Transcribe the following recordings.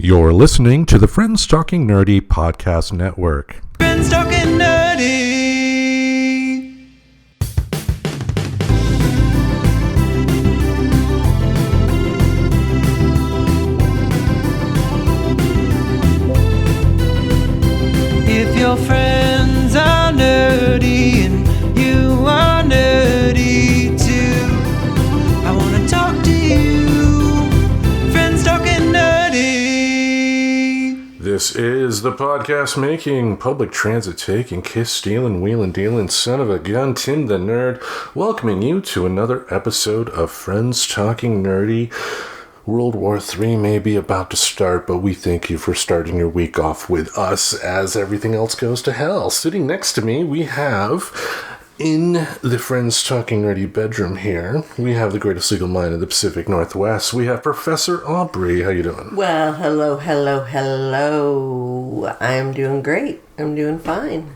You're listening to the Friends Talking Nerdy Podcast Network. Friends Talking Nerdy. If your friends are nerdy and you are nerdy too, I want to talk to you. Friends Talking Nerdy. This is the podcast making, public transit taking, kiss stealing, wheeling dealing, son of a gun, Tim the Nerd, welcoming you to another episode of Friends Talking Nerdy. World War III may be about to start, but we thank you for starting your week off with us as everything else goes to hell. Sitting next to me, we have, in the Friends Talking Nerdy bedroom here, we have the greatest legal mind of the Pacific Northwest. We have Professor Aubrey. How you doing? Well, hello. I'm doing great. I'm doing fine.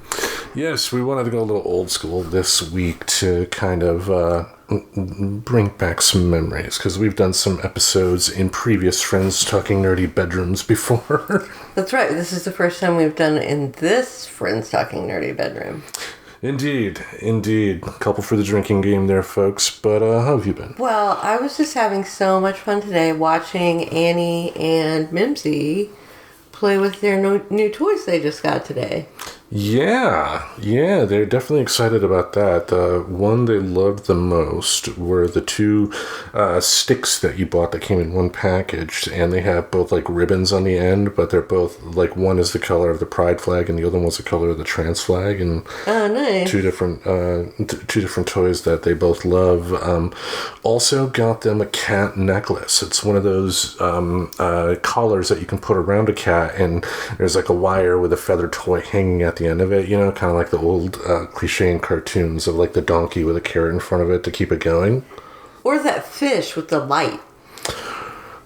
Yes, we wanted to go a little old school this week to kind of bring back some memories, because we've done some episodes in previous Friends Talking Nerdy bedrooms before. That's right. This is the first time we've done it in this Friends Talking Nerdy bedroom. Indeed. Couple for the drinking game there, folks. But how have you been? Well, I was just having so much fun today watching Annie and Mimsy play with their new toys they just got today. Yeah, they're definitely excited about that. The one they loved the most were the two sticks that you bought that came in one package, and they have both like ribbons on the end, but they're both like, one is the color of the pride flag and the other one's the color of the trans flag, and nice. two different toys that they both love. Also got them a cat necklace. It's one of those collars that you can put around a cat, and there's like a wire with a feather toy hanging at the end of it, kind of like the old cliche in cartoons of like the donkey with a carrot in front of it to keep it going. Or that fish with the light.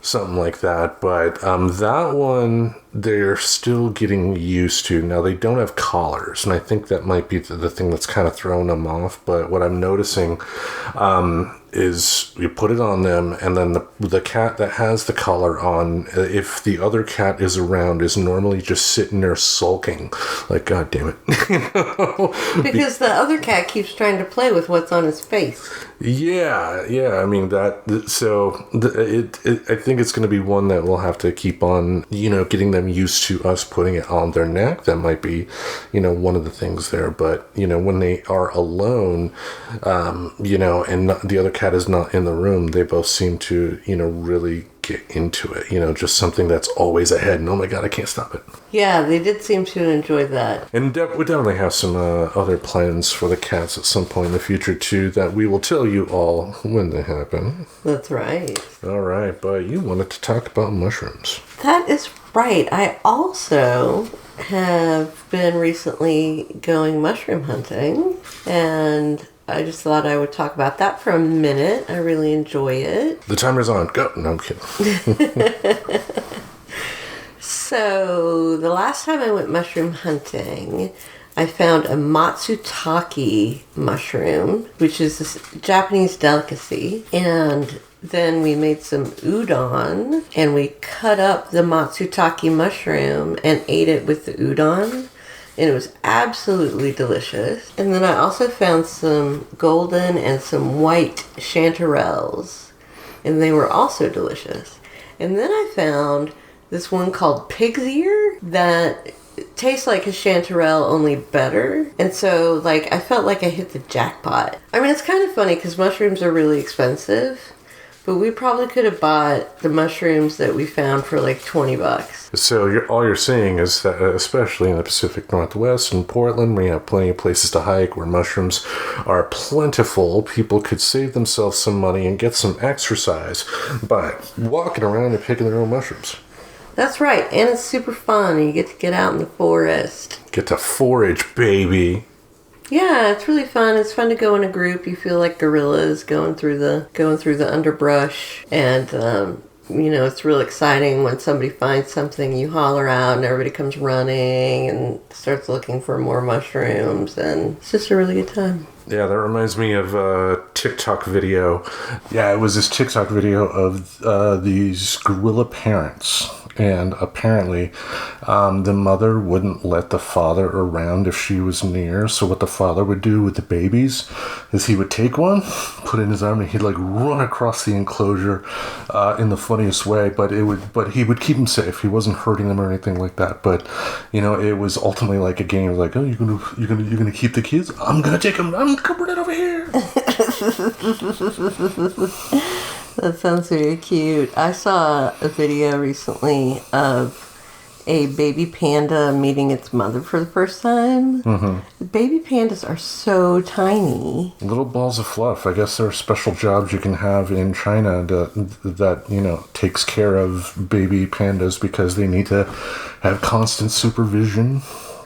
Something like that, but that one they're still getting used to. Now, they don't have collars, and I think that might be the thing that's kind of throwing them off, but what I'm noticing is you put it on them, and then the cat that has the collar on, if the other cat is around, is normally just sitting there sulking, like, God damn it. Because the other cat keeps trying to play with what's on his face. Yeah, I mean, I think it's going to be one that we'll have to keep on, getting them used to us putting it on their neck. That might be, one of the things there, but, when they are alone, and the other cat is not in the room, they both seem to, really get into it, just something that's always ahead, and oh my God, I can't stop it. Yeah, they did seem to enjoy that. And we definitely have some other plans for the cats at some point in the future too, that we will tell you all when they happen. That's right. All right, but you wanted to talk about mushrooms. That is right. I also have been recently going mushroom hunting, and I just thought I would talk about that for a minute. I really enjoy it. The timer's on. Go. No, I'm kidding. So, the last time I went mushroom hunting, I found a matsutake mushroom, which is a Japanese delicacy. And then we made some udon, and we cut up the matsutake mushroom and ate it with the udon. And it was absolutely delicious. And then I also found some golden and some white chanterelles, and they were also delicious. And then I found this one called pig's ear that tastes like a chanterelle, only better. And so, I felt like I hit the jackpot. I mean, it's kind of funny because mushrooms are really expensive, but we probably could have bought the mushrooms that we found for like $20. So all you're saying is that, especially in the Pacific Northwest and Portland, where you have plenty of places to hike, where mushrooms are plentiful, people could save themselves some money and get some exercise by walking around and picking their own mushrooms. That's right, and it's super fun. You get to get out in the forest. Get to forage, baby. Yeah, it's really fun. It's fun to go in a group. You feel like gorillas going through the underbrush, and it's real exciting when somebody finds something. You holler out, and everybody comes running and starts looking for more mushrooms, and it's just a really good time. Yeah, that reminds me of a TikTok video. Yeah, it was this TikTok video of these gorilla parents. and apparently the mother wouldn't let the father around if she was near. So what the father would do with the babies is he would take one, put it in his arm, and he'd like run across the enclosure in the funniest way. But he would keep them safe. He wasn't hurting them or anything like that. But it was ultimately like a game. Like, oh, you're gonna keep the kids? I'm gonna take them. I'm gonna bring it over here. That sounds very cute. I saw a video recently of a baby panda meeting its mother for the first time. Mm-hmm. Baby pandas are so tiny. Little balls of fluff. I guess there are special jobs you can have in China that takes care of baby pandas because they need to have constant supervision.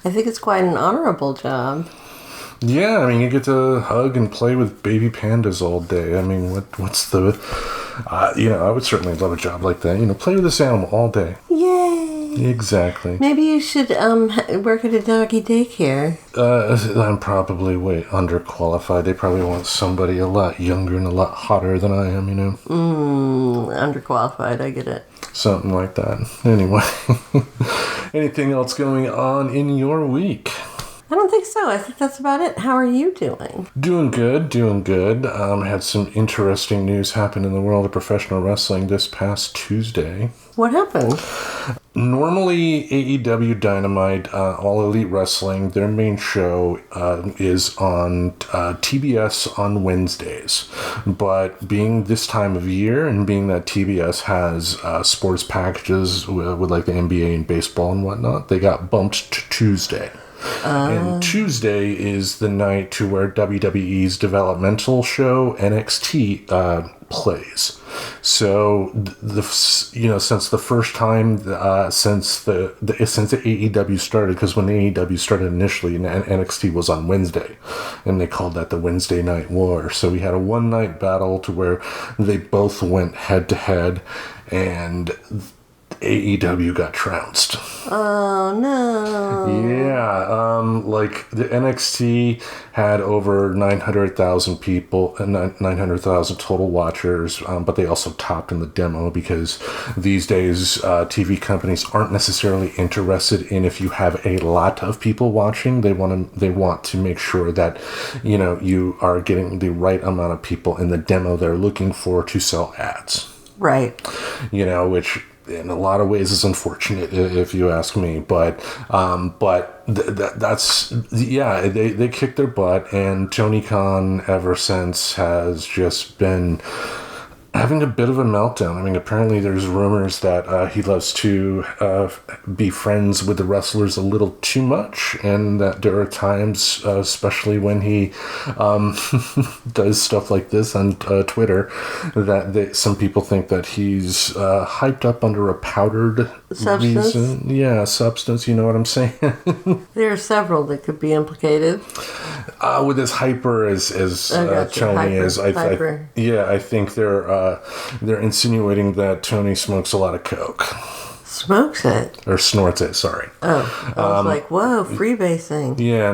I think it's quite an honorable job. Yeah, I mean, you get to hug and play with baby pandas all day. I mean, what's the... I would certainly love a job like that. Play with this animal all day. Yay! Exactly. Maybe you should work at a doggy daycare. I'm probably way underqualified. They probably want somebody a lot younger and a lot hotter than I am, Underqualified, I get it. Something like that. Anyway. Anything else going on in your week? I don't think so. I think that's about it. How are you doing? Doing good. Had some interesting news happen in the world of professional wrestling this past Tuesday. What happened? Normally, AEW Dynamite, All Elite Wrestling, their main show is on TBS on Wednesdays. But being this time of year and being that TBS has sports packages with like the NBA and baseball and whatnot, they got bumped to Tuesday. And Tuesday is the night to where WWE's developmental show NXT plays. So since the first time since the AEW started, because when the AEW started initially, NXT was on Wednesday, and they called that the Wednesday Night War. So we had a one night battle to where they both went head to head, and AEW got trounced. Oh, no. Yeah, like the NXT had over 900,000 people and 900,000 total watchers, but they also topped in the demo because these days TV companies aren't necessarily interested in if you have a lot of people watching. They want to make sure that you are getting the right amount of people in the demo they're looking for to sell ads. Right. Which in a lot of ways is unfortunate if you ask me, but they kicked their butt, and Tony Khan ever since has just been having a bit of a meltdown. I mean, apparently there's rumors that he loves to be friends with the wrestlers a little too much, and that there are times, especially when he does stuff like this on Twitter, that some people think that he's hyped up under a powdered substance. Reason. Yeah, substance, you know what I'm saying? There are several that could be implicated. With as hyper as Tony is, I think they're insinuating that Tony smokes a lot of coke. Smokes it? Or snorts it, sorry. Oh, I was like, whoa, freebasing. Yeah.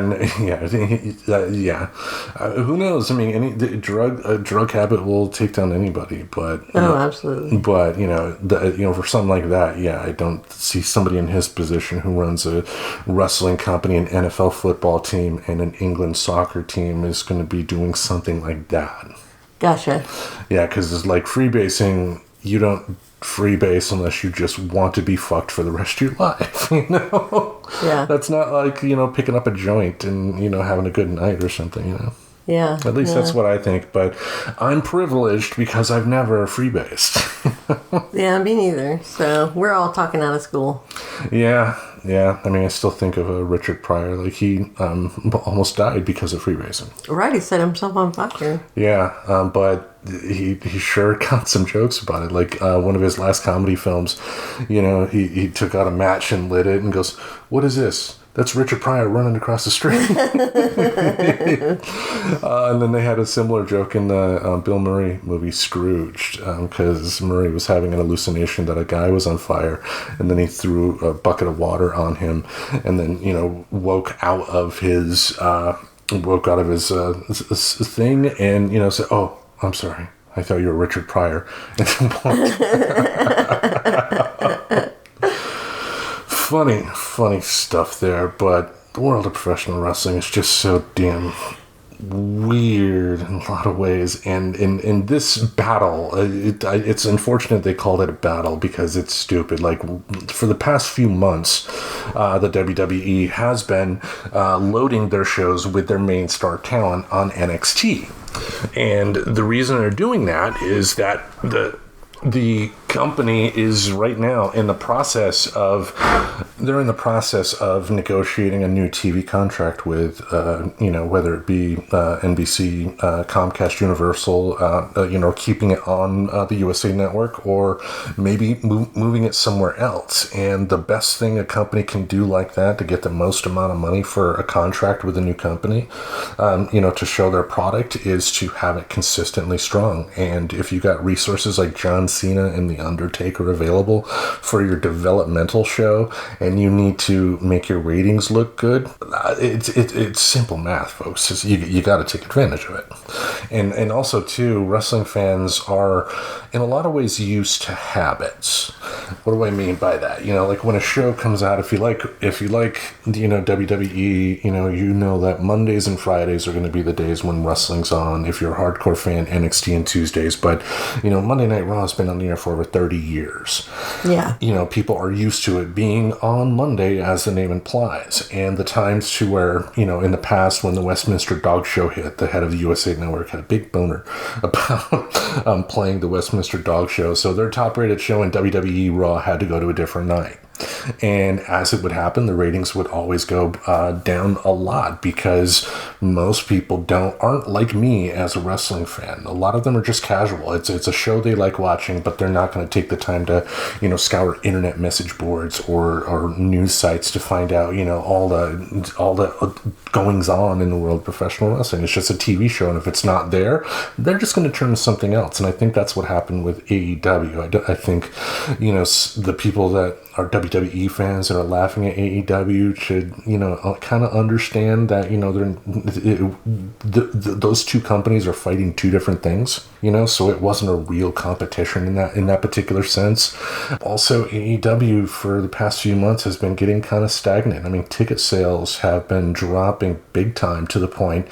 Who knows? I mean, a drug habit will take down anybody, but... absolutely. But, for something like that, I don't see somebody in his position who runs a wrestling company, an NFL football team, and an England soccer team is going to be doing something like that. Gotcha. Yeah, because it's like freebasing, you don't freebase unless you just want to be fucked for the rest of your life, Yeah. That's not like, picking up a joint and, having a good night or something, Yeah. At least that's what I think, but I'm privileged because I've never freebased. Yeah, me neither. So we're all talking out of school. Yeah. I mean, I still think of Richard Pryor. Like, he almost died because of freebasing. Right, he set himself on fire. Yeah, but he sure got some jokes about it. Like, one of his last comedy films, he took out a match and lit it and goes, "What is this? That's Richard Pryor running across the street." And then they had a similar joke in the Bill Murray movie Scrooged, because Murray was having an hallucination that a guy was on fire, and then he threw a bucket of water on him, and then woke out of his thing, and said, "Oh, I'm sorry, I thought you were Richard Pryor." funny stuff there, but the world of professional wrestling is just so damn weird in a lot of ways, and in this battle, it's unfortunate they called it a battle because it's stupid. Like, for the past few months, the WWE has been loading their shows with their main star talent on NXT, and the reason they're doing that is that the company is right now in the process of negotiating a new TV contract with whether it be NBC, Comcast, Universal, keeping it on the USA Network, or maybe moving it somewhere else. And the best thing a company can do like that to get the most amount of money for a contract with a new company, to show their product, is to have it consistently strong. And if you got resources like John Cena and The Undertaker available for your developmental show, and you need to make your ratings look good, it's simple math, folks. You got to take advantage of it. And also too, wrestling fans are in a lot of ways used to habits. What do I mean by that? Like when a show comes out, if you like WWE, that Mondays and Fridays are going to be the days when wrestling's on. If you're a hardcore fan, NXT and Tuesdays, but Monday Night Raw has been on the air for over 30 years. Yeah. People are used to it being on Monday, as the name implies. And the times to where, in the past, when the Westminster Dog Show hit, the head of the USA Network had a big boner about playing the Westminster Dog Show. So their top-rated show in WWE Raw had to go to a different night. And as it would happen, the ratings would always go down a lot, because most people aren't like me as a wrestling fan. A lot of them are just casual. It's a show they like watching, but they're not going to take the time to scour internet message boards or news sites to find out all the goings on in the world of professional wrestling. It's just a TV show, and if it's not there, they're just going to turn to something else. And I think that's what happened with AEW. I think the people that are WWE fans that are laughing at AEW should, kind of understand that, those two companies are fighting two different things, so it wasn't a real competition in that particular sense. Also, AEW for the past few months has been getting kind of stagnant. I mean, ticket sales have been dropping big time, to the point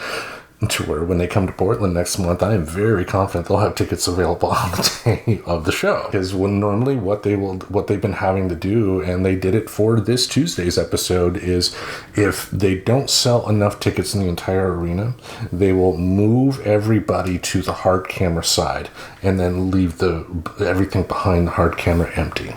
to where when they come to Portland next month, I am very confident they'll have tickets available on the day of the show. Because normally what they've been having to do, and they did it for this Tuesday's episode, is if they don't sell enough tickets in the entire arena, they will move everybody to the hard camera side and then leave everything behind the hard camera empty.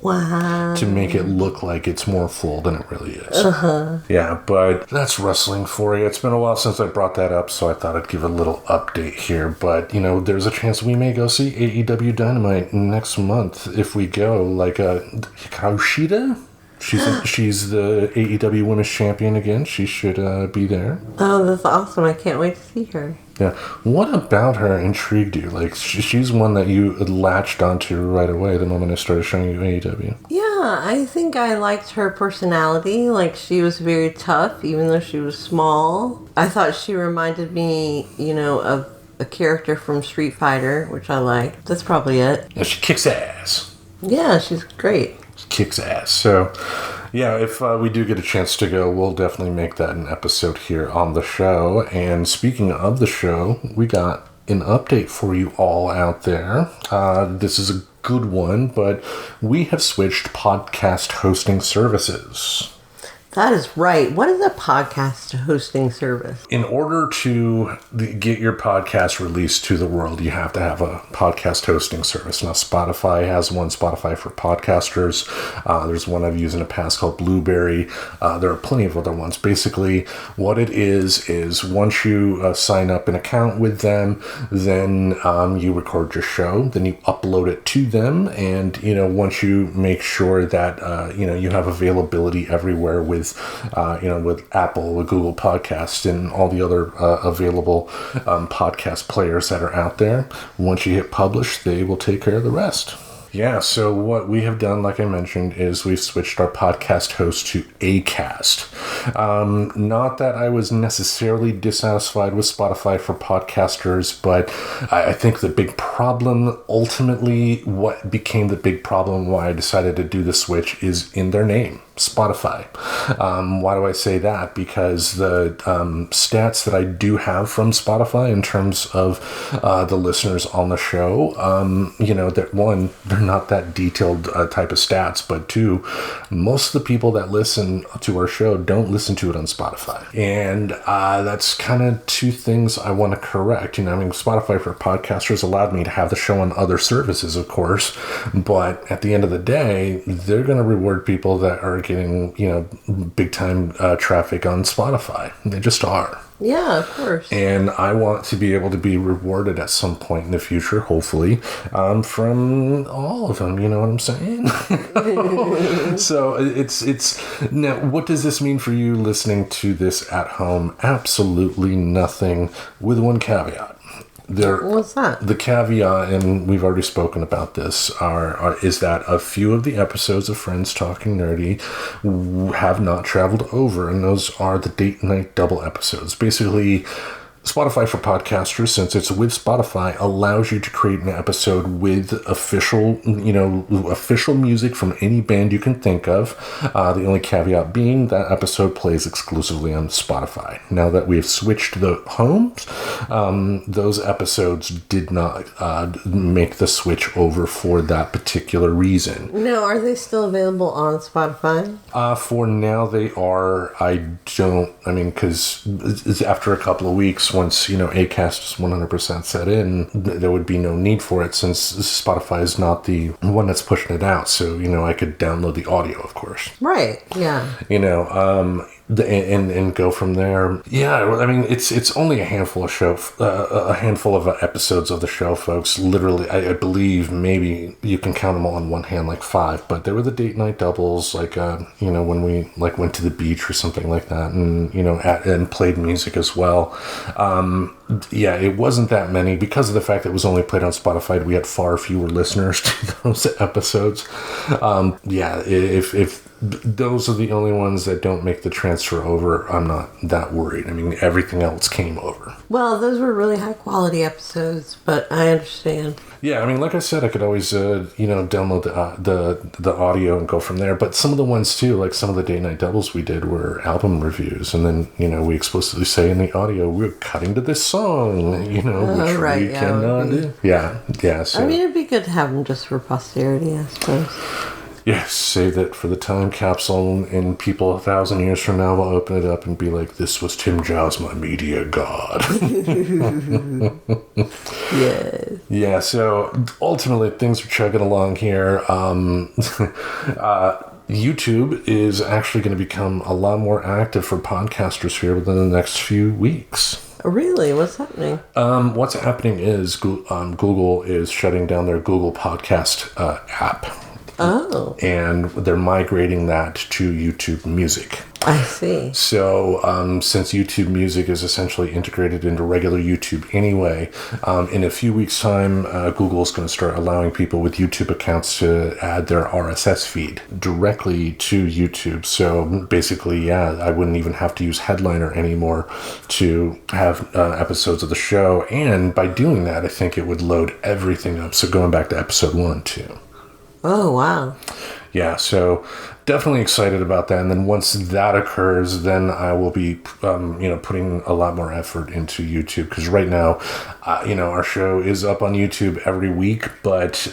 Wow. To make it look like it's more full than it really is. Uh-huh. Yeah, but that's wrestling for you. It's been a while since I brought that up, so I thought I'd give a little update here. But, there's a chance we may go see AEW Dynamite next month if we go. Like, Hikaru Shida? She's the AEW Women's Champion again. She should be there. Oh, that's awesome. I can't wait to see her. Yeah. What about her intrigued you? Like, she's one that you latched onto right away the moment I started showing you AEW. Yeah, I think I liked her personality. Like, she was very tough, even though she was small. I thought she reminded me, of a character from Street Fighter, which I liked. That's probably it. Yeah, she kicks ass. Yeah, she's great. Kicks ass. So, yeah, if we do get a chance to go, we'll definitely make that an episode here on the show. And speaking of the show, we got an update for you all out there. This is a good one, but we have switched podcast hosting services. That is right. What is a podcast hosting service? In order to get your podcast released to the world, you have to have a podcast hosting service. Now, Spotify has one, Spotify for Podcasters. There's one I've used in the past called Blueberry. There are plenty of other ones. Basically, what it is once you sign up an account with them, then you record your show, then you upload it to them, and once you make sure that you have availability everywhere with Apple, with Google Podcasts, and all the other available podcast players that are out there. Once you hit publish, they will take care of the rest. Yeah, so what we have done, like I mentioned, is we've switched our podcast host to Acast. Not that I was necessarily dissatisfied with Spotify for podcasters, but I think the big problem, ultimately, what became the big problem why I decided to do the switch is in their name. Spotify. Why do I say that? Because the stats that I do have from Spotify in terms of the listeners on the show, that one, they're not that detailed type of stats, but two, most of the people that listen to our show don't listen to it on Spotify. And that's kind of two things I want to correct. Spotify for podcasters allowed me to have the show on other services, of course, but at the end of the day, they're going to reward people that are getting, big time traffic on Spotify. They just are. Yeah, of course. And I want to be able to be rewarded at some point in the future, hopefully, from all of them. You know what I'm saying? So it's now, what does this mean for you listening to this at home? Absolutely nothing, with one caveat. What's that? The caveat, and we've already spoken about this, is that a few of the episodes of Friends Talking Nerdy have not traveled over, and those are the date night double episodes. Basically, Spotify for podcasters, since it's with Spotify, allows you to create an episode with official music from any band you can think of. The only caveat being that episode plays exclusively on Spotify. Now that we have switched the homes, those episodes did not make the switch over for that particular reason. No, are they still available on Spotify? For now, they are. Because after a couple of weeks, once Acast is 100% set in, there would be no need for it, since Spotify is not the one that's pushing it out. So I could download the audio, of course. Right. Yeah. And go from there. Yeah, it's only a handful of episodes of the show, folks. Literally, I believe maybe you can count them all on one hand, like 5. But there were the date night doubles, like when we went to the beach or something like that, and and played music as well. It wasn't that many because of the fact that it was only played on Spotify. We had far fewer listeners to those episodes. If those are the only ones that don't make the transfer over, I'm not that worried. Everything else came over. Well, those were really high quality episodes, but I understand. Yeah, like I said, I could always, download the audio and go from there. But some of the ones too, like some of the day night doubles we did were album reviews, and then we explicitly say in the audio we're cutting to this song, which right, we cannot do. Yeah. So it'd be good to have them just for posterity, I suppose. Yes, save it for the time capsule, and people 1,000 years from now will open it up and be like, "This was Tim Giles, my media god." Yes. Yeah. So ultimately, things are chugging along here. YouTube is actually going to become a lot more active for podcasters here within the next few weeks. Really? What's happening? What's happening is Google is shutting down their Google Podcast app. Oh. And they're migrating that to YouTube Music. I see. So since YouTube Music is essentially integrated into regular YouTube anyway, in a few weeks' time, Google is going to start allowing people with YouTube accounts to add their RSS feed directly to YouTube. So basically, I wouldn't even have to use Headliner anymore to have episodes of the show. And by doing that, I think it would load everything up. So going back to episode 1, too. Oh, wow. Yeah, so definitely excited about that. And then once that occurs, then I will be, putting a lot more effort into YouTube. Because right now, our show is up on YouTube every week, but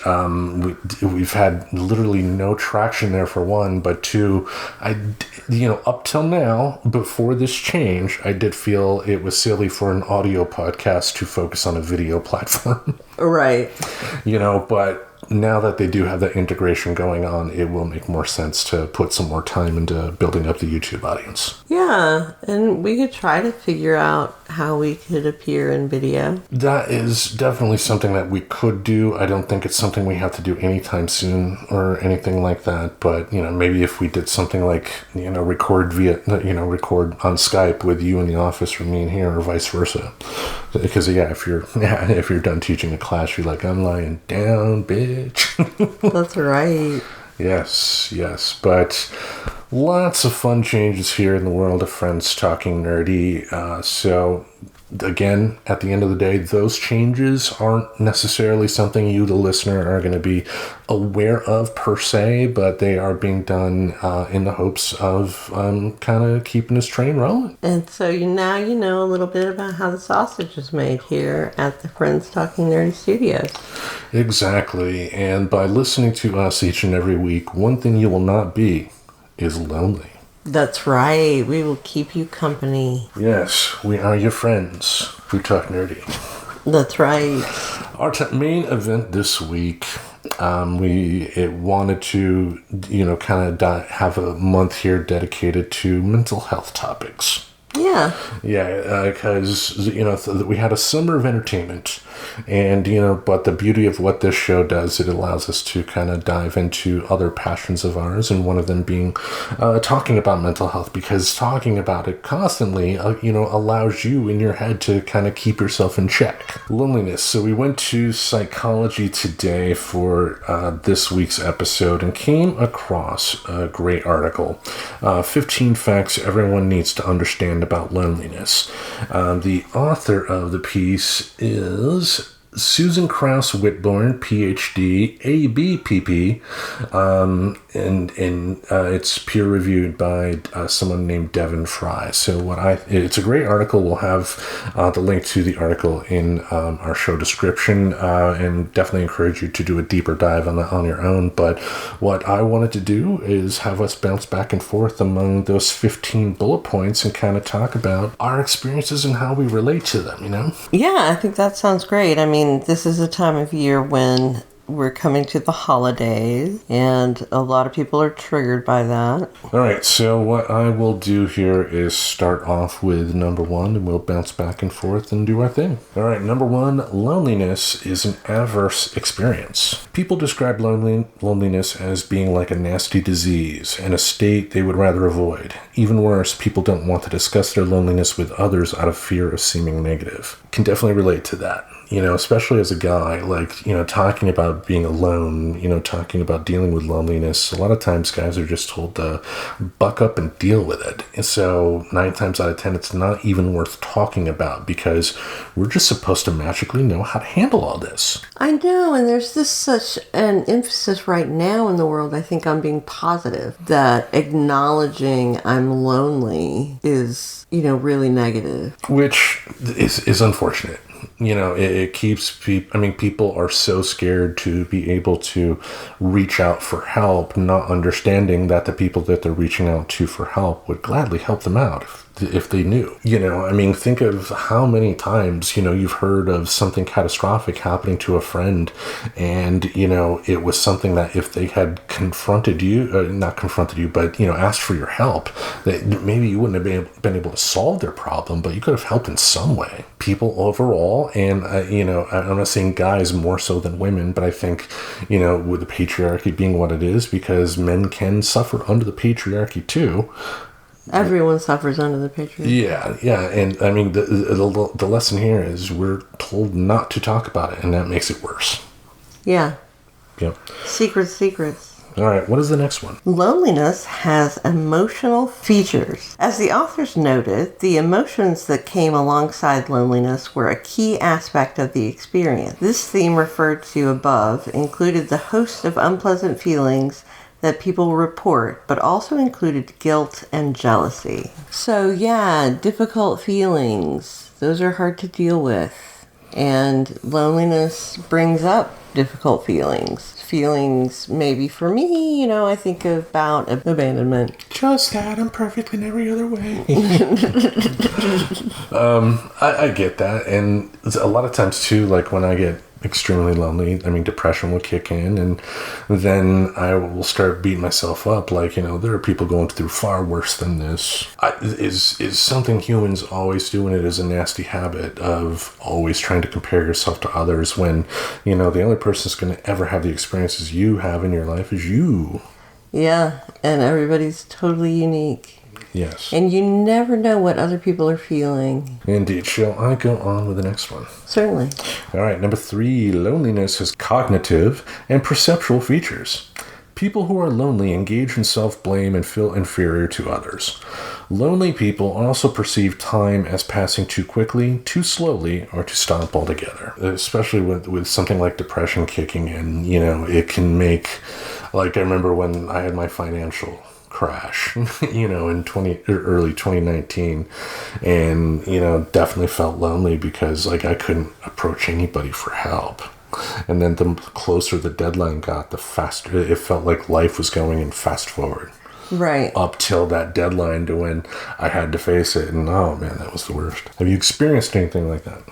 we've had literally no traction there, for one. But two, up till now, before this change, I did feel it was silly for an audio podcast to focus on a video platform. Right. But now that they do have that integration going on, it will make more sense to put some more time into building up the YouTube audience. Yeah, and we could try to figure out how we could appear in video? That is definitely something that we could do. I don't think it's something we have to do anytime soon or anything like that. But, maybe if we did something like, record record on Skype with you in the office or me in here or vice versa. Because, if you're done teaching a class, you're like, I'm lying down, bitch. That's right. Yes. But lots of fun changes here in the world of Friends Talking Nerdy. So, again, at the end of the day, those changes aren't necessarily something you, the listener, are going to be aware of per se, but they are being done in the hopes of kind of keeping this train rolling. And so now you know a little bit about how the sausage is made here at the Friends Talking Nerdy Studios. Exactly. And by listening to us each and every week, one thing you will not be is lonely. That's right. We will keep you company. Yes, we are your friends who talk nerdy. That's right. Our main event this week, we wanted to, kind of have a month here dedicated to mental health topics. Yeah. Yeah, because, we had a summer of entertainment. And, but the beauty of what this show does, it allows us to kind of dive into other passions of ours, and one of them being talking about mental health, because talking about it constantly, allows you in your head to kind of keep yourself in check. Loneliness. So we went to Psychology Today for this week's episode and came across a great article, 15 Facts Everyone Needs to Understand About Loneliness. The author of the piece is Susan Krause Whitborn, PhD, ABPP, and it's peer reviewed by someone named Devin Fry. So it's a great article. We'll have the link to the article in our show description, and definitely encourage you to do a deeper dive on your own. But what I wanted to do is have us bounce back and forth among those 15 bullet points and kind of talk about our experiences and how we relate to them. Yeah, I think that sounds great. I mean, this is a time of year when we're coming to the holidays, and a lot of people are triggered by that. All right, so what I will do here is start off with number one, and we'll bounce back and forth and do our thing. All right, number one, loneliness is an adverse experience. People describe loneliness as being like a nasty disease and a state they would rather avoid. Even worse, people don't want to discuss their loneliness with others out of fear of seeming negative. Can definitely relate to that. Especially as a guy, talking about being alone, talking about dealing with loneliness. A lot of times guys are just told to buck up and deal with it. And so 9 times out of 10, it's not even worth talking about, because we're just supposed to magically know how to handle all this. I know, and there's such an emphasis right now in the world, I think, on being positive, that acknowledging I'm lonely is, really negative. Which is unfortunate. It keeps people are so scared to be able to reach out for help, not understanding that the people that they're reaching out to for help would gladly help them out if they knew. Think of how many times, you've heard of something catastrophic happening to a friend, and, it was something that if they had not confronted you, but, asked for your help, that maybe you wouldn't have been able to solve their problem, but you could have helped in some way. People overall, and, I'm not saying guys more so than women, but I think, with the patriarchy being what it is, because men can suffer under the patriarchy too. Everyone suffers under the patriarchy. Yeah, and the lesson here is we're told not to talk about it, and that makes it worse. Yeah. Yep. Secrets. All right, what is the next one? Loneliness has emotional features. As the authors noted, the emotions that came alongside loneliness were a key aspect of the experience. This theme referred to above included the host of unpleasant feelings that people report, but also included guilt and jealousy. So yeah, difficult feelings. Those are hard to deal with. And loneliness brings up difficult feelings. Feelings, maybe for me, I think about abandonment. Just that, I'm perfect in every other way. I get that. And a lot of times too, like when I get extremely lonely, I mean, depression will kick in, and then I will start beating myself up. Like, there are people going through far worse than this. Is something humans always do, and it is a nasty habit of always trying to compare yourself to others when, the only person that's going to ever have the experiences you have in your life is you. Yeah, and everybody's totally unique. Yes. And you never know what other people are feeling. Indeed. Shall I go on with the next one? Certainly. All right, number 3, loneliness has cognitive and perceptual features. People who are lonely engage in self-blame and feel inferior to others. Lonely people also perceive time as passing too quickly, too slowly, or to stop altogether. Especially with something like depression kicking in, it can make, like I remember when I had my financial crash, in early 2019, and definitely felt lonely because like I couldn't approach anybody for help. And then the closer the deadline got, the faster it felt like life was going in fast forward. Right. Up till that deadline to when I had to face it, and oh man, that was the worst. Have you experienced anything like that?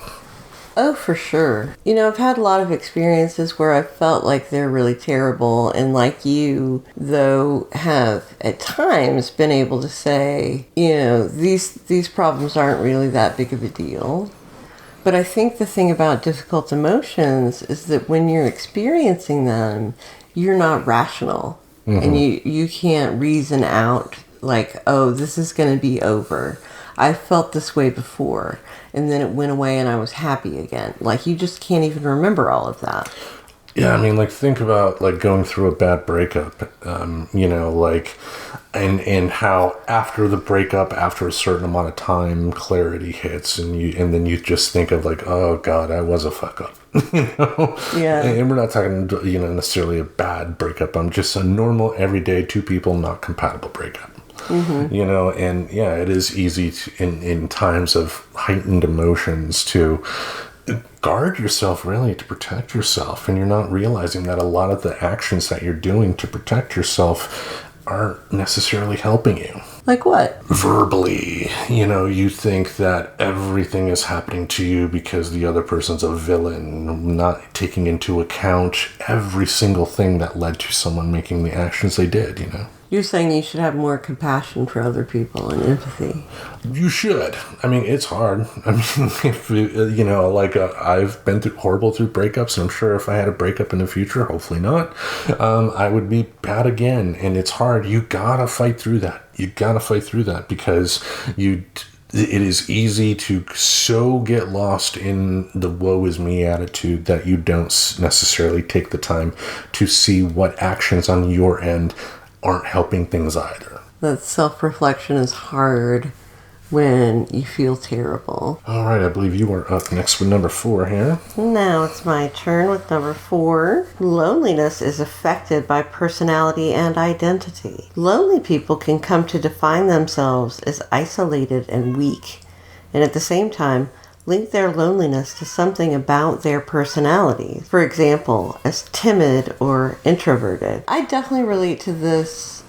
Oh, for sure. I've had a lot of experiences where I felt like they're really terrible, and like you, though, have at times been able to say, these problems aren't really that big of a deal. But I think the thing about difficult emotions is that when you're experiencing them, you're not rational. Mm-hmm. And you can't reason out like, oh, this is going to be over. I felt this way before, and then it went away and I was happy again. Like, you just can't even remember all of that. Yeah, I mean, like, think about, like, going through a bad breakup, and how after the breakup, after a certain amount of time, clarity hits, and then you just think of, like, oh, God, I was a fuck up, Yeah. And we're not talking, necessarily a bad breakup. I'm just a normal, everyday, two people not compatible breakup. Mm-hmm. And yeah, it is easy to, in times of heightened emotions to guard yourself, really, to protect yourself, and you're not realizing that a lot of the actions that you're doing to protect yourself aren't necessarily helping you. Like what? Verbally, you think that everything is happening to you because the other person's a villain, not taking into account every single thing that led to someone making the actions they did, You're saying you should have more compassion for other people and empathy. You should. I mean, it's hard. I mean, if I've been horrible through breakups, and I'm sure if I had a breakup in the future, hopefully not, I would be bad again. And it's hard. You gotta fight through that. Because it is easy to so get lost in the woe is me attitude that you don't necessarily take the time to see what actions on your end aren't helping things either. That self-reflection is hard when you feel terrible. All right, I believe you are up next with number 4 here. Now it's my turn with number 4. Loneliness is affected by personality and identity. Lonely people can come to define themselves as isolated and weak, and at the same time link their loneliness to something about their personality. For example, as timid or introverted. I definitely relate to this.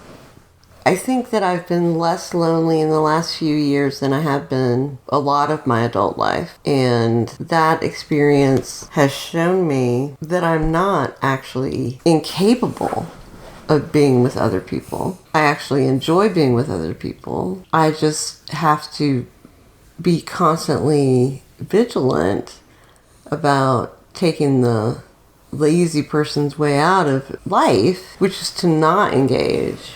I think that I've been less lonely in the last few years than I have been a lot of my adult life. And that experience has shown me that I'm not actually incapable of being with other people. I actually enjoy being with other people. I just have to be constantly vigilant about taking the lazy person's way out of life, which is to not engage.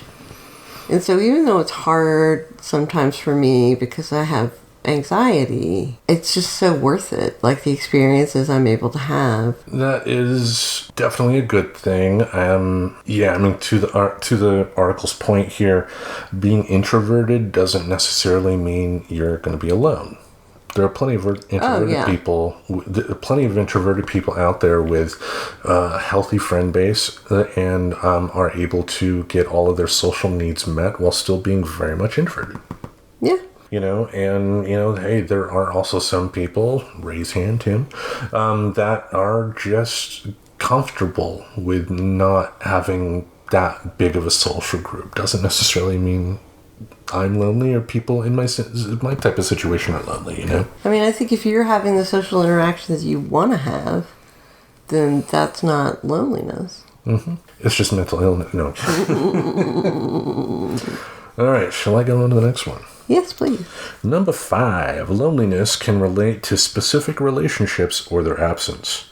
And so even though it's hard sometimes for me because I have anxiety, it's just so worth it, like the experiences I'm able to have. That is definitely a good thing. To the article's point here, being introverted doesn't necessarily mean you're going to be alone. There are plenty of introverted people, plenty of introverted people out there with a healthy friend base and are able to get all of their social needs met while still being very much introverted. Yeah. Hey, there are also some people, raise hand, Tim, that are just comfortable with not having that big of a social group. Doesn't necessarily mean I'm lonely or people in my type of situation are lonely, I mean, I think if you're having the social interactions you want to have, then that's not loneliness. Mm-hmm. It's just mental illness. No. All right, shall I go on to the next one? Yes, please. Number 5, loneliness can relate to specific relationships or their absence.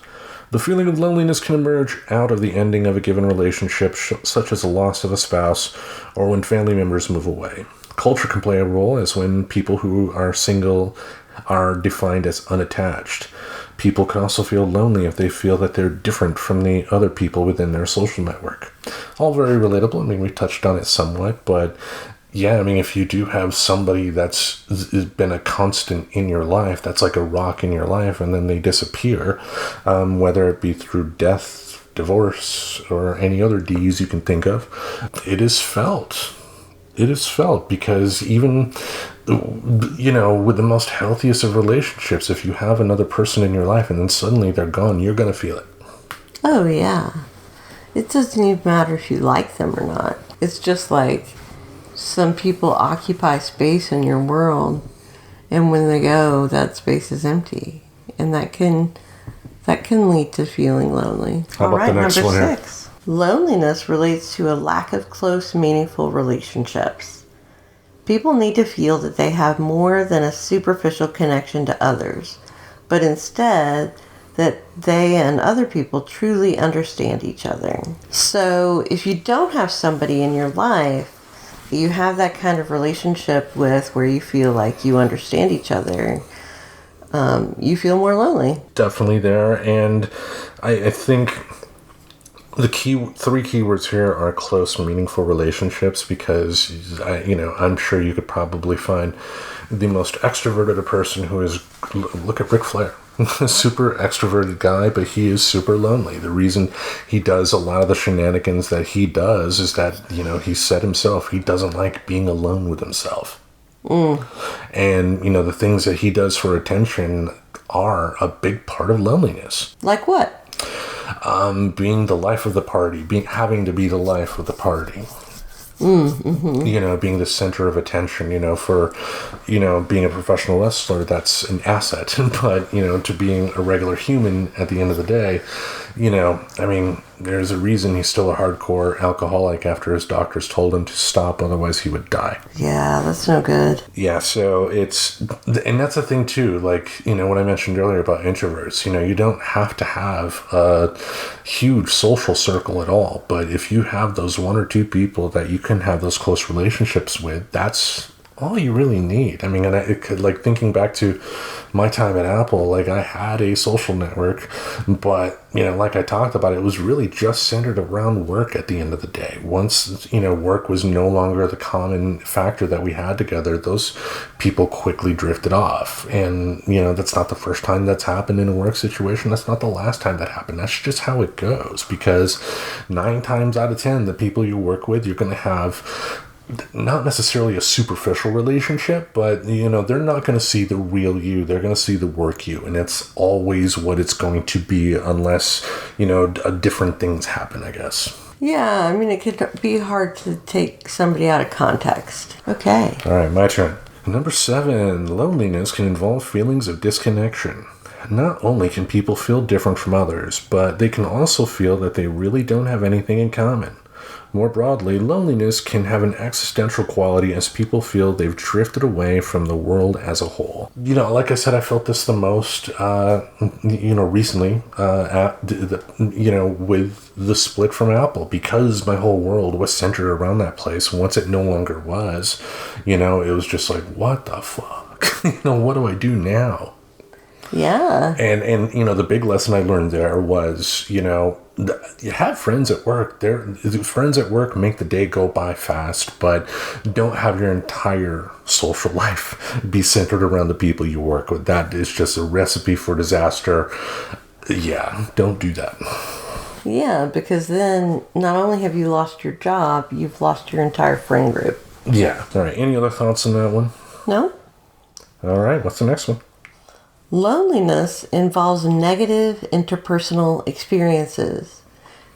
The feeling of loneliness can emerge out of the ending of a given relationship, such as the loss of a spouse or when family members move away. Culture can play a role, as when people who are single are defined as unattached. People can also feel lonely if they feel that they're different from the other people within their social network. All very relatable. I mean, we touched on it somewhat, but yeah, I mean, if you do have somebody that's been a constant in your life, that's like a rock in your life, and then they disappear, whether it be through death, divorce, or any other D's you can think of, it is felt. It is felt because even, with the most healthiest of relationships, if you have another person in your life and then suddenly they're gone, you're going to feel it. Oh, yeah. It doesn't even matter if you like them or not. It's just like some people occupy space in your world, and when they go, that space is empty. And that can lead to feeling lonely. How about the next number one here? 6. Loneliness relates to a lack of close, meaningful relationships. People need to feel that they have more than a superficial connection to others, but instead that they and other people truly understand each other. So if you don't have somebody in your life that you have that kind of relationship with where you feel like you understand each other, you feel more lonely. Definitely there. And I think the 3 keywords here are close, meaningful relationships, because I'm sure you could probably find the most extroverted a person who is, look at Ric Flair, a super extroverted guy, but he is super lonely. The reason he does a lot of the shenanigans that he does is that, he said himself, he doesn't like being alone with himself. And, the things that he does for attention are a big part of loneliness. Like what? Being the life of the party, having to be the life of the party. Being the center of attention, for, being a professional wrestler, that's an asset. But, to being a regular human at the end of the day, there's a reason he's still a hardcore alcoholic after his doctors told him to stop, otherwise he would die. Yeah, that's no good. Yeah, so and that's the thing too, like, what I mentioned earlier about introverts, you don't have to have a huge social circle at all, but if you have those 1 or 2 people that you can have those close relationships with, that's all you really need. I mean, and it could, like, thinking back to my time at Apple, like, I had a social network, but, like I talked about, it was really just centered around work at the end of the day. Once, work was no longer the common factor that we had together, those people quickly drifted off. And, that's not the first time that's happened in a work situation. That's not the last time that happened. That's just how it goes, because 9 times out of 10, the people you work with, you're going to have not necessarily a superficial relationship, but, they're not going to see the real you. They're going to see the work you. And it's always what it's going to be unless, different things happen, I guess. Yeah, I mean, it could be hard to take somebody out of context. Okay. All right, my turn. Number 7, loneliness can involve feelings of disconnection. Not only can people feel different from others, but they can also feel that they really don't have anything in common. More broadly, loneliness can have an existential quality as people feel they've drifted away from the world as a whole. Like I said, I felt this the most, recently, with the split from Apple, because my whole world was centered around that place. Once it no longer was, it was just like, what the fuck? What do I do now? Yeah. And the big lesson I learned there was, you have friends at work. Friends at work make the day go by fast, but don't have your entire social life be centered around the people you work with. That is just a recipe for disaster. Yeah, don't do that. Yeah, because then not only have you lost your job, you've lost your entire friend group. Yeah. All right. Any other thoughts on that one? No? All right. What's the next one? Loneliness involves negative interpersonal experiences.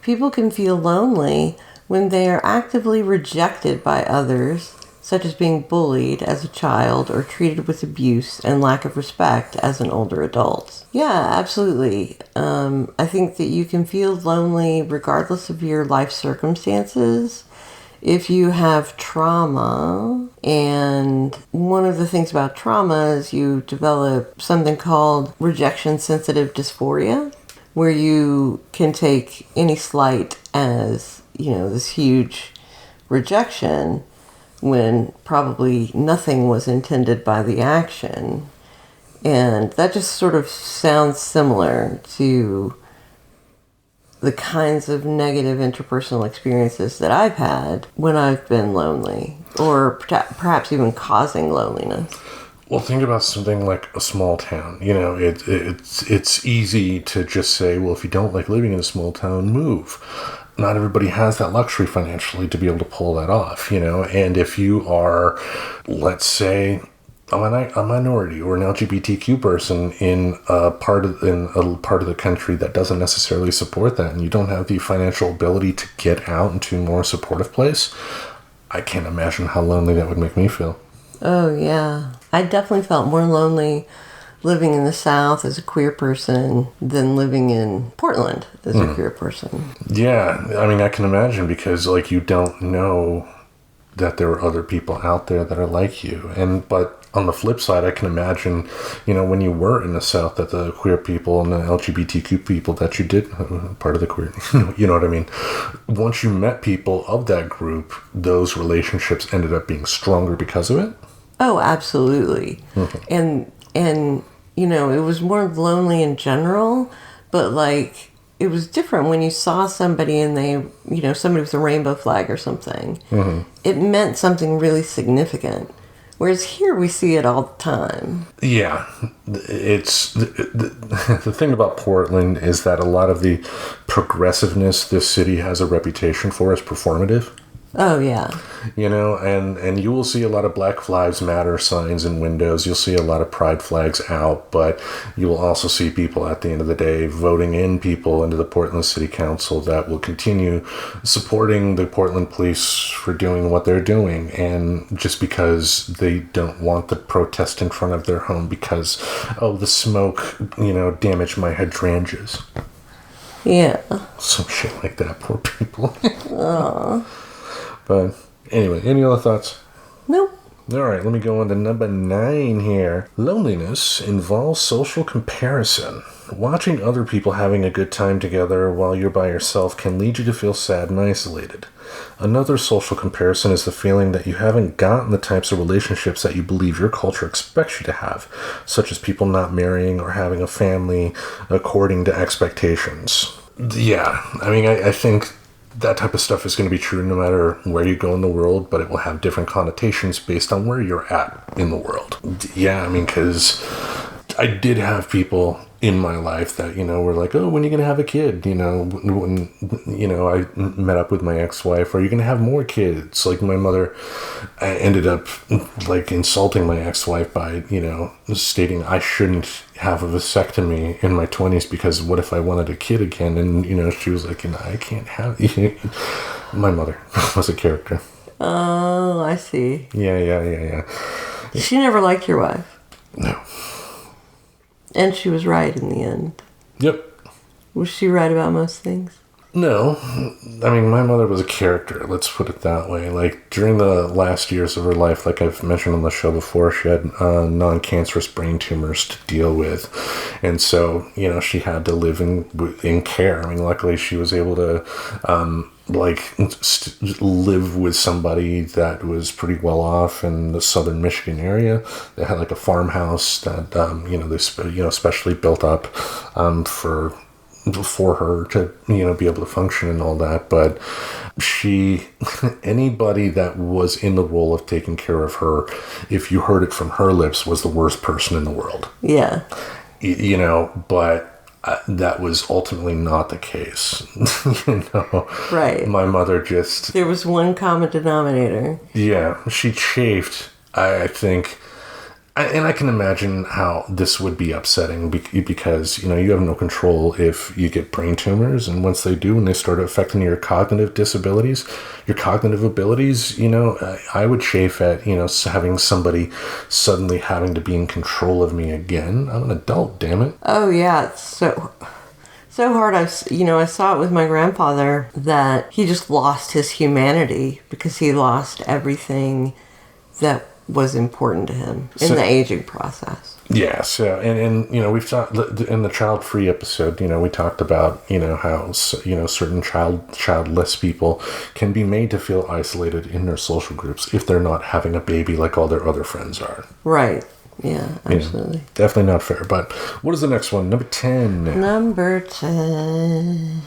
People can feel lonely when they are actively rejected by others such as being bullied as a child or treated with abuse and lack of respect as an older adult. Yeah, absolutely. I think that you can feel lonely regardless of your life circumstances. If you have trauma, and one of the things about trauma is you develop something called rejection-sensitive dysphoria, where you can take any slight as, this huge rejection when probably nothing was intended by the action. And that just sort of sounds similar to the kinds of negative interpersonal experiences that I've had when I've been lonely, or perhaps even causing loneliness. Well, think about something like a small town. It's easy to just say, well, if you don't like living in a small town, move. Not everybody has that luxury financially to be able to pull that off, And if you are, let's say, a minority or an LGBTQ person in a part of the country that doesn't necessarily support that, and you don't have the financial ability to get out into a more supportive place, I can't imagine how lonely that would make me feel. Oh, yeah. I definitely felt more lonely living in the South as a queer person than living in Portland as a queer person. Yeah, I can imagine, because you don't know that there are other people out there that are like you. But on the flip side, I can imagine, when you were in the South, that the queer people and the LGBTQ people that you did, part of the queer, you know what I mean? Once you met people of that group, those relationships ended up being stronger because of it? Oh, absolutely. Mm-hmm. And it was more lonely in general, but it was different when you saw somebody and they, somebody with a rainbow flag or something. Mm-hmm. It meant something really significant. Whereas here we see it all the time. Yeah. It's the thing about Portland is that a lot of the progressiveness this city has a reputation for is performative. Oh, yeah. And you will see a lot of Black Lives Matter signs in windows. You'll see a lot of pride flags out, but you will also see people at the end of the day voting in people into the Portland City Council that will continue supporting the Portland police for doing what they're doing. And just because they don't want the protest in front of their home because, the smoke, damaged my hydrangeas. Yeah. Some shit like that, poor people. Aww. But anyway, any other thoughts? Nope. All right, let me go on to number 9 here. Loneliness involves social comparison. Watching other people having a good time together while you're by yourself can lead you to feel sad and isolated. Another social comparison is the feeling that you haven't gotten the types of relationships that you believe your culture expects you to have, such as people not marrying or having a family according to expectations. Yeah, I think that type of stuff is going to be true no matter where you go in the world, but it will have different connotations based on where you're at in the world. Yeah, because I did have people in my life that, were like, oh, when are you going to have a kid? When, I met up with my ex-wife, are you going to have more kids? My mother ended up, insulting my ex-wife by, stating I shouldn't have a vasectomy in my 20s because what if I wanted a kid again? And, she was like, I can't have... My mother was a character. Oh, I see. Yeah. She never liked your wife? No. And she was right in the end. Yep. Was she right about most things? No. My mother was a character, let's put it that way. During the last years of her life, like I've mentioned on the show before, she had non-cancerous brain tumors to deal with. And so, she had to live in care. Luckily she was able to, live with somebody that was pretty well off in the southern Michigan area. They had a farmhouse that they specially built up for her to be able to function and all that. But anybody that was in the role of taking care of her, if you heard it from her lips, was the worst person in the world. Yeah. But that was ultimately not the case. Right. My mother just... There was one common denominator. Yeah, she chafed, I think, And I can imagine how this would be upsetting because, you have no control if you get brain tumors. And once they do, and they start affecting your cognitive disabilities, your cognitive abilities, I would chafe at, having somebody suddenly having to be in control of me again. I'm an adult, damn it. Oh, yeah. It's so hard. I saw it with my grandfather that he just lost his humanity because he lost everything that was important to him in the aging process. Yeah, so and we've talked in the child-free episode. We talked about how certain childless people can be made to feel isolated in their social groups if they're not having a baby like all their other friends are. Right. Yeah, absolutely. Definitely not fair. But what is the next one? Number 10. Number 10.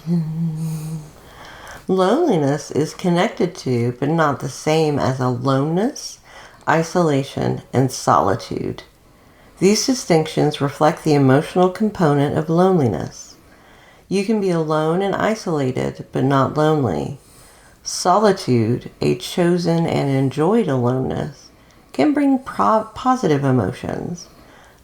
Loneliness is connected to, but not the same as, aloneness, isolation, and solitude. These distinctions reflect the emotional component of loneliness. You can be alone and isolated, but not lonely. Solitude, a chosen and enjoyed aloneness, can bring positive emotions.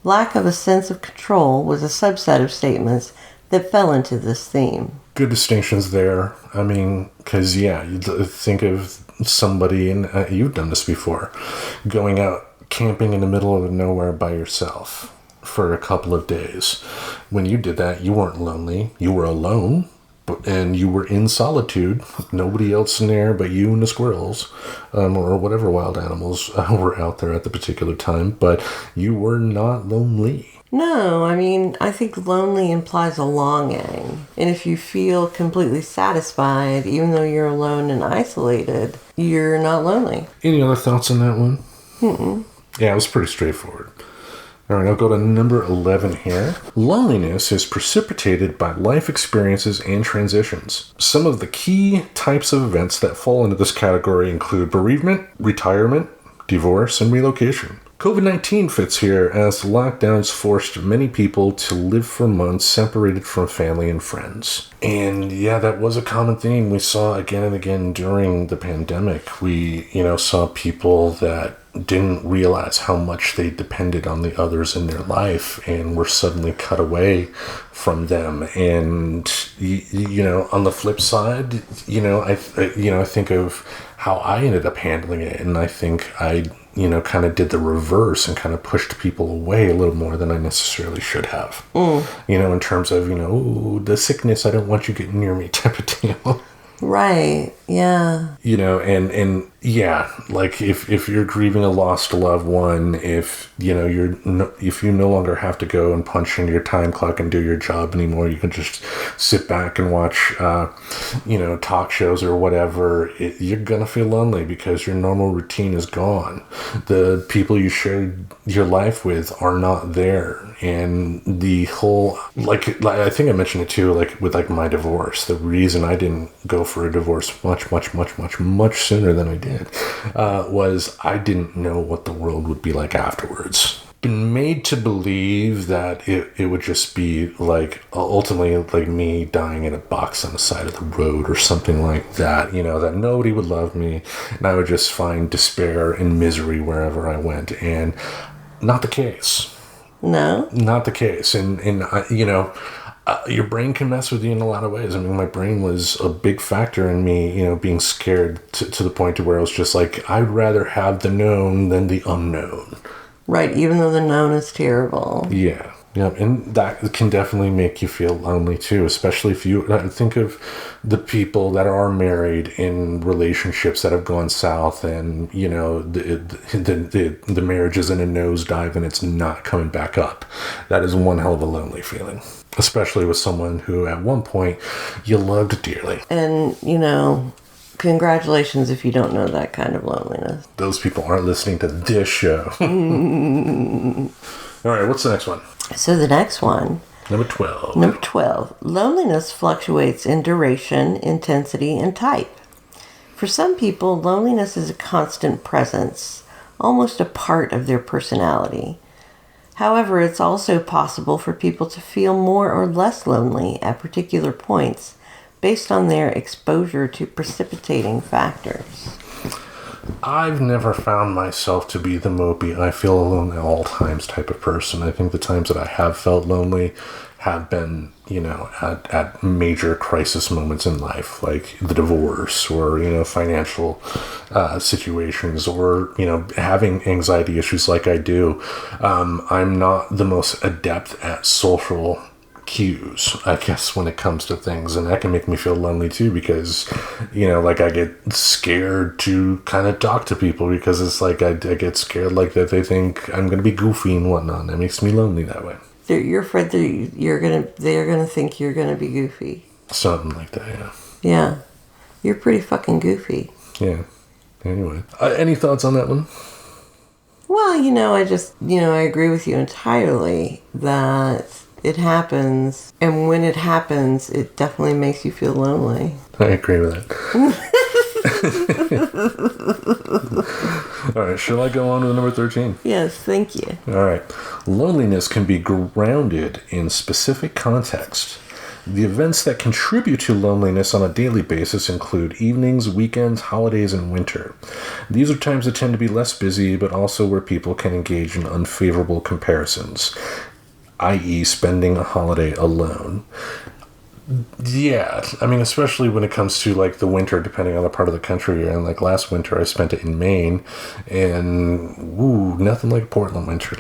Lack of a sense of control was a subset of statements that fell into this theme. Good distinctions there. I mean, because, you think of somebody, and you've done this before, going out camping in the middle of nowhere by yourself for a couple of days. When you did that, you weren't lonely. You were alone, and you were in solitude. Nobody else in there but you and the squirrels, or whatever wild animals were out there at the particular time, but you were not lonely. No, I mean, I think lonely implies a longing. And if you feel completely satisfied, even though you're alone and isolated, you're not lonely. Any other thoughts on that one? Mm-mm. Yeah, it was pretty straightforward. All right, I'll go to number 11 here. Loneliness is precipitated by life experiences and transitions. Some of the key types of events that fall into this category include bereavement, retirement, divorce, and relocation. COVID-19 fits here as the lockdowns forced many people to live for months separated from family and friends. And yeah, that was a common theme we saw again and again during the pandemic. We, saw people that didn't realize how much they depended on the others in their life and were suddenly cut away from them. And, on the flip side, I think of how I ended up handling it. And I think I kind of did the reverse and kind of pushed people away a little more than I necessarily should have. In terms of, the sickness, I don't want you getting near me type of deal. Right, yeah. And yeah, like if you're grieving a lost loved one, if you no longer have to go and punch in your time clock and do your job anymore, you can just sit back and watch, talk shows or whatever. You're gonna feel lonely because your normal routine is gone. The people you shared your life with are not there, and the whole like I think I mentioned it too, with my divorce. The reason I didn't go for a divorce much sooner than I did was I didn't know what the world would be like afterwards. Been made to believe that it would just be ultimately me dying in a box on the side of the road or something like that, that nobody would love me and I would just find despair and misery wherever I went. And not the case. No? Not the case. And your brain can mess with you in a lot of ways. I mean, my brain was a big factor in me, being scared to the point to where I was just like, I'd rather have the known than the unknown. Right, even though the known is terrible. Yeah. Yeah, and that can definitely make you feel lonely too, especially if you think of the people that are married in relationships that have gone south, and the marriage is in a nosedive and it's not coming back up. That is one hell of a lonely feeling, especially with someone who at one point you loved dearly. And congratulations if you don't know that kind of loneliness. Those people aren't listening to this show. All right, what's the next one? So the next one. Number 12. Number 12. Loneliness fluctuates in duration, intensity, and type. For some people, loneliness is a constant presence, almost a part of their personality. However, it's also possible for people to feel more or less lonely at particular points based on their exposure to precipitating factors. I've never found myself to be the mopey, I feel alone at all times type of person. I think the times that I have felt lonely have been, at major crisis moments in life, like the divorce or, financial situations or, having anxiety issues like I do. I'm not the most adept at social cues, I guess, when it comes to things, and that can make me feel lonely too, because I get scared to kind of talk to people, because it's like I get scared like that they think I'm gonna be goofy and whatnot. That makes me lonely that way. You're afraid that they're gonna think you're gonna be goofy. Something like that, yeah. Yeah, you're pretty fucking goofy. Yeah. Anyway, any thoughts on that one? Well, I agree with you entirely that it happens, and when it happens, it definitely makes you feel lonely. I agree with that. All right, shall I go on with number 13? Yes, thank you. All right. Loneliness can be grounded in specific context. The events that contribute to loneliness on a daily basis include evenings, weekends, holidays, and winter. These are times that tend to be less busy, but also where people can engage in unfavorable comparisons, i.e. spending a holiday alone. Yeah, I mean, especially when it comes to, like, the winter, depending on the part of the country you're in. Like, last winter, I spent it in Maine, and, nothing like Portland winter.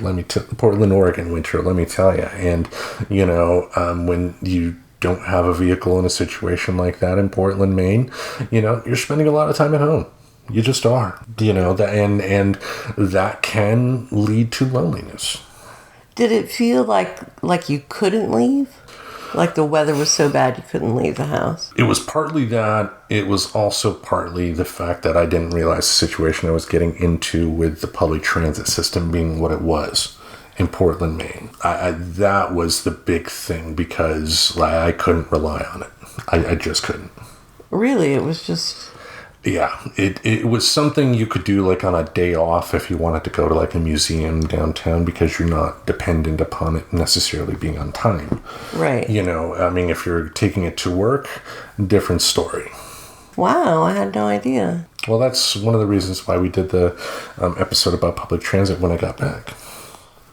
Portland, Oregon winter, let me tell you. And, when you don't have a vehicle in a situation like that in Portland, Maine, you're spending a lot of time at home. You just are, and that can lead to loneliness. Did it feel like you couldn't leave? Like the weather was so bad you couldn't leave the house? It was partly that. It was also partly the fact that I didn't realize the situation I was getting into with the public transit system being what it was in Portland, Maine. That was the big thing, because I couldn't rely on it. I just couldn't. Really? It was just... Yeah, it was something you could do like on a day off if you wanted to go to like a museum downtown, because you're not dependent upon it necessarily being on time. Right. If you're taking it to work, different story. Wow, I had no idea. Well, that's one of the reasons why we did the episode about public transit when I got back.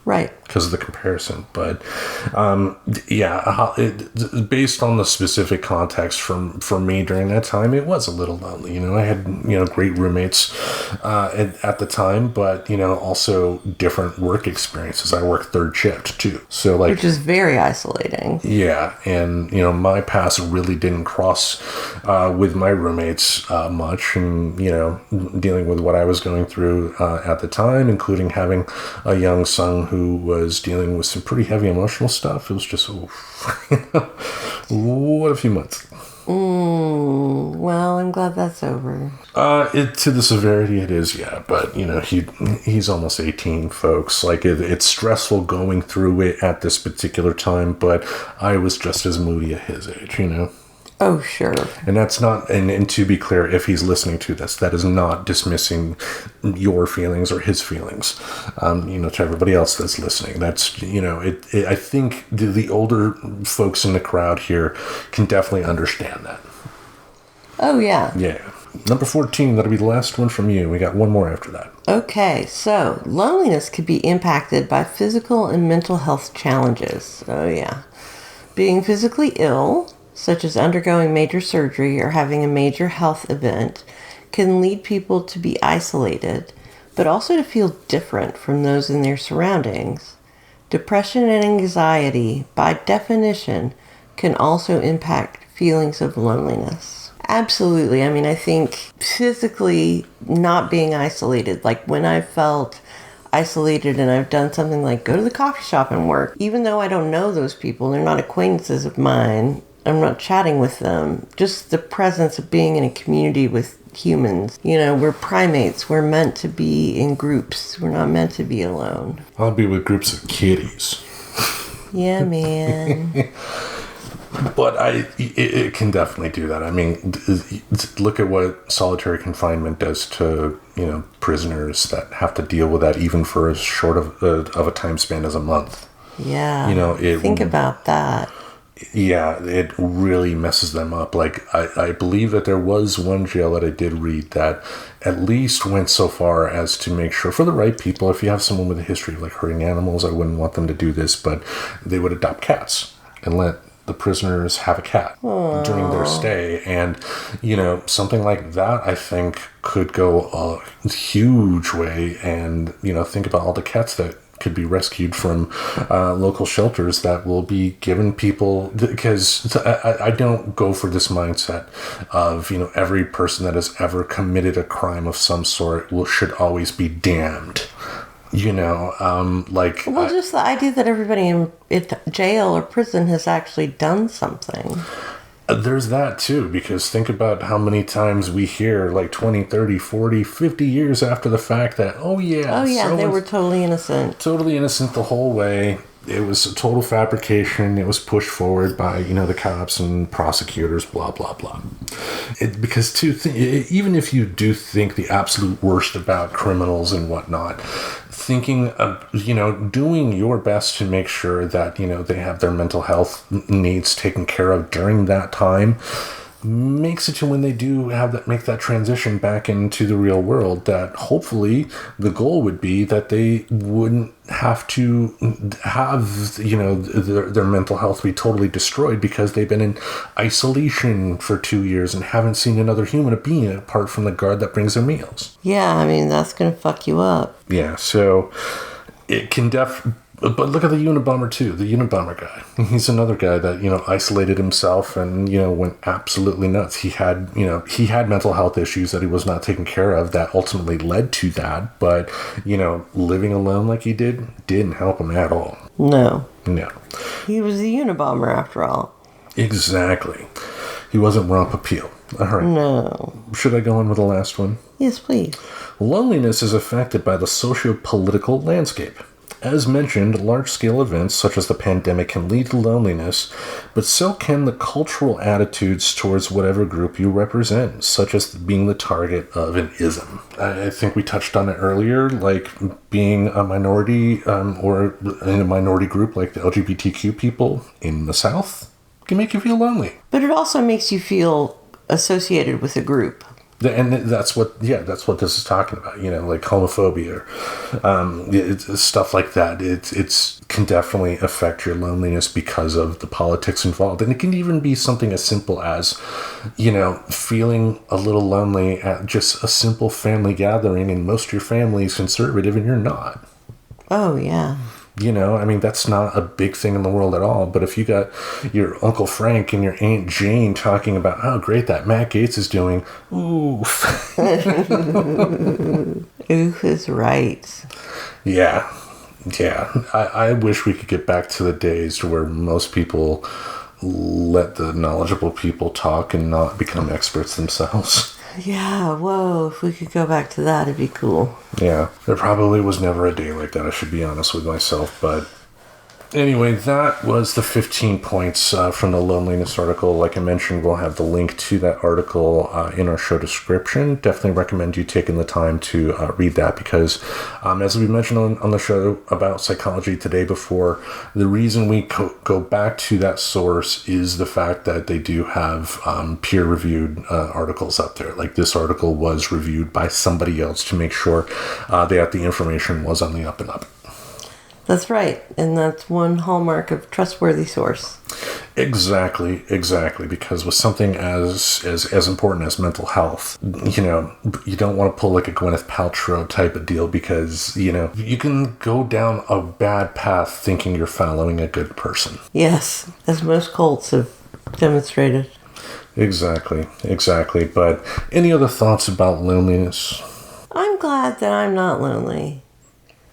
Right. Because of the comparison. But, based on the specific context for me during that time, it was a little lonely. I had, great roommates at the time, but, also different work experiences. I worked third shift, too. So, which is very isolating. Yeah, and, my paths really didn't cross with my roommates much, and, dealing with what I was going through at the time, including having a young son who was dealing with some pretty heavy emotional stuff. It was just, what a few months. Well, I'm glad that's over. To the severity it is, yeah. But, he's almost 18, folks. Like, it's stressful going through it at this particular time, but I was just as moody at his age, Oh, sure. And that's not, and to be clear, if he's listening to this, that is not dismissing your feelings or his feelings, to everybody else that's listening. That's, I think the older folks in the crowd here can definitely understand that. Oh, yeah. Yeah. Number 14, that'll be the last one from you. We got one more after that. Okay, so loneliness could be impacted by physical and mental health challenges. Oh, yeah. Being physically ill, such as undergoing major surgery or having a major health event, can lead people to be isolated, but also to feel different from those in their surroundings. Depression and anxiety, by definition, can also impact feelings of loneliness. Absolutely. I mean, I think physically not being isolated, like when I felt isolated and I've done something like go to the coffee shop and work, even though I don't know those people, they're not acquaintances of mine, I'm not chatting with them. Just the presence of being in a community with humans. We're primates. We're meant to be in groups. We're not meant to be alone. I'll be with groups of kitties. Yeah, man. But it can definitely do that. I mean, look at what solitary confinement does to, prisoners that have to deal with that even for as short of a time span as a month. Yeah. Think about that. Yeah, it really messes them up. Like, I believe that there was one jail that I did read that at least went so far as to make sure, for the right people, if you have someone with a history of like hurting animals, I wouldn't want them to do this, but they would adopt cats and let the prisoners have a cat during their stay. And, something like that, I think, could go a huge way. And, think about all the cats that could be rescued from local shelters that will be given people, because I don't go for this mindset of, every person that has ever committed a crime of some sort should always be damned. Just the idea that everybody in jail or prison has actually done something. There's that too, because think about how many times we hear like 20, 30, 40, 50 years after the fact that, they were totally innocent. Totally innocent the whole way. It was a total fabrication. It was pushed forward by, the cops and prosecutors, blah, blah, blah. Because even if you do think the absolute worst about criminals and whatnot, thinking of, doing your best to make sure that, they have their mental health needs taken care of during that time makes it to when they do make that transition back into the real world, that hopefully the goal would be that they wouldn't have to have, their mental health be totally destroyed because they've been in isolation for 2 years and haven't seen another human being apart from the guard that brings their meals. Yeah, I mean, that's going to fuck you up. Yeah, so it can but look at the Unabomber too, the Unabomber guy. He's another guy that, isolated himself and, went absolutely nuts. He had mental health issues that he was not taking care of that ultimately led to that. But, living alone like he didn't help him at all. No. He was a Unabomber after all. Exactly. He wasn't Romp Appeal. All right. No. Should I go on with the last one? Yes, please. Loneliness is affected by the socio-political landscape. As mentioned, large-scale events such as the pandemic can lead to loneliness, but so can the cultural attitudes towards whatever group you represent, such as being the target of an ism. I think we touched on it earlier, like being a minority or in a minority group like the LGBTQ people in the South can make you feel lonely. But it also makes you feel associated with a group. And that's what this is talking about, like homophobia, it's stuff like that. It can definitely affect your loneliness because of the politics involved. And it can even be something as simple as, feeling a little lonely at just a simple family gathering, and most of your family is conservative and you're not. Oh, yeah. That's not a big thing in the world at all. But if you got your Uncle Frank and your Aunt Jane talking about how great that Matt Gaetz is doing, oof. Oof is right. Yeah. I wish we could get back to the days where most people let the knowledgeable people talk and not become experts themselves. Yeah, whoa, if we could go back to that, it'd be cool. Yeah, there probably was never a day like that, I should be honest with myself, but anyway, that was the 15 points from the loneliness article. Like I mentioned, we'll have the link to that article in our show description. Definitely recommend you taking the time to read that because, as we mentioned on the show about psychology today before, the reason we go back to that source is the fact that they do have peer-reviewed articles out there. Like this article was reviewed by somebody else to make sure that the information was on the up and up. That's right, and that's one hallmark of trustworthy source. Exactly, because with something as important as mental health, you don't want to pull like a Gwyneth Paltrow type of deal because, you can go down a bad path thinking you're following a good person. Yes, as most cults have demonstrated. Exactly, but any other thoughts about loneliness? I'm glad that I'm not lonely.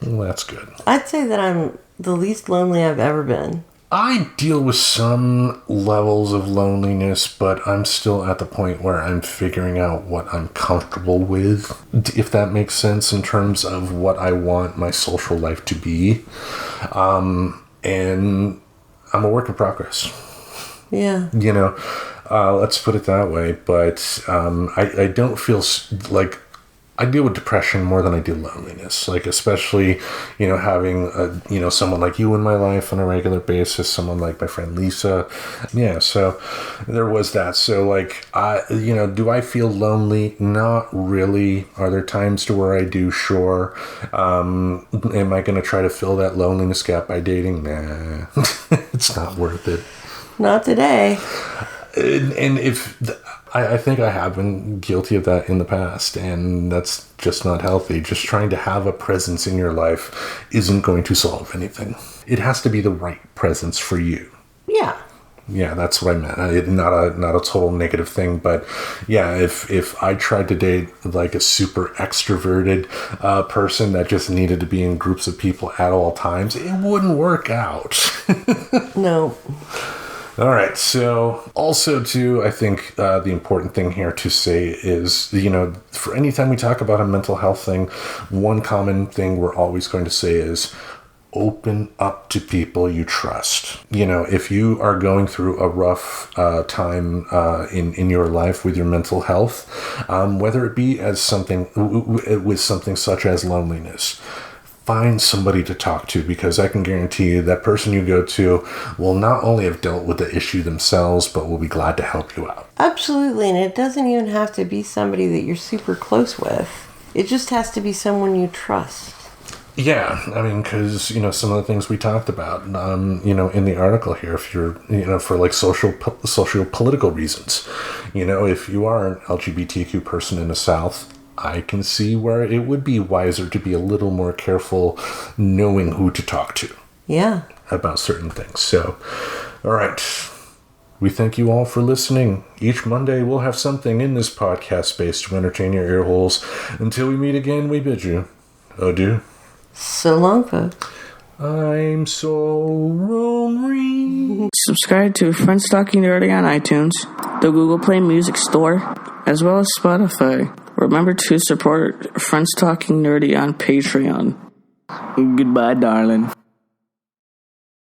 Well, that's good. I'd say that I'm the least lonely I've ever been. I deal with some levels of loneliness, but I'm still at the point where I'm figuring out what I'm comfortable with, if that makes sense, in terms of what I want my social life to be. And I'm a work in progress. Yeah. Let's put it that way. But I don't feel like I deal with depression more than I do loneliness. Like, especially, having, someone like you in my life on a regular basis, someone like my friend Lisa. Yeah, so there was that. So, like, do I feel lonely? Not really. Are there times to where I do? Sure. Am I going to try to fill that loneliness gap by dating? Nah. It's not worth it. Not today. And I think I have been guilty of that in the past, and that's just not healthy. Just trying to have a presence in your life isn't going to solve anything. It has to be the right presence for you. Yeah. Yeah, that's what I meant. Not a total negative thing, but yeah, if I tried to date like a super extroverted person that just needed to be in groups of people at all times, it wouldn't work out. No. All right. So also too, I think the important thing here to say is, for any time we talk about a mental health thing, one common thing we're always going to say is open up to people you trust. If you are going through a rough time in your life with your mental health, whether it be as something such as loneliness, find somebody to talk to, because I can guarantee you that person you go to will not only have dealt with the issue themselves, but will be glad to help you out. Absolutely, and it doesn't even have to be somebody that you're super close with. It just has to be someone you trust. Yeah, I mean, because, some of the things we talked about, in the article here, if you're, for like social-political reasons, if you are an LGBTQ person in the South, I can see where it would be wiser to be a little more careful knowing who to talk to. Yeah. About certain things. So, all right. We thank you all for listening. Each Monday we'll have something in this podcast space to entertain your ear holes. Until we meet again, we bid you adieu. So long, folks. I'm so lonely. Subscribe to Friends Talking Nerdy on iTunes, the Google Play Music Store, as well as Spotify. Remember to support Friends Talking Nerdy on Patreon. Goodbye, darling.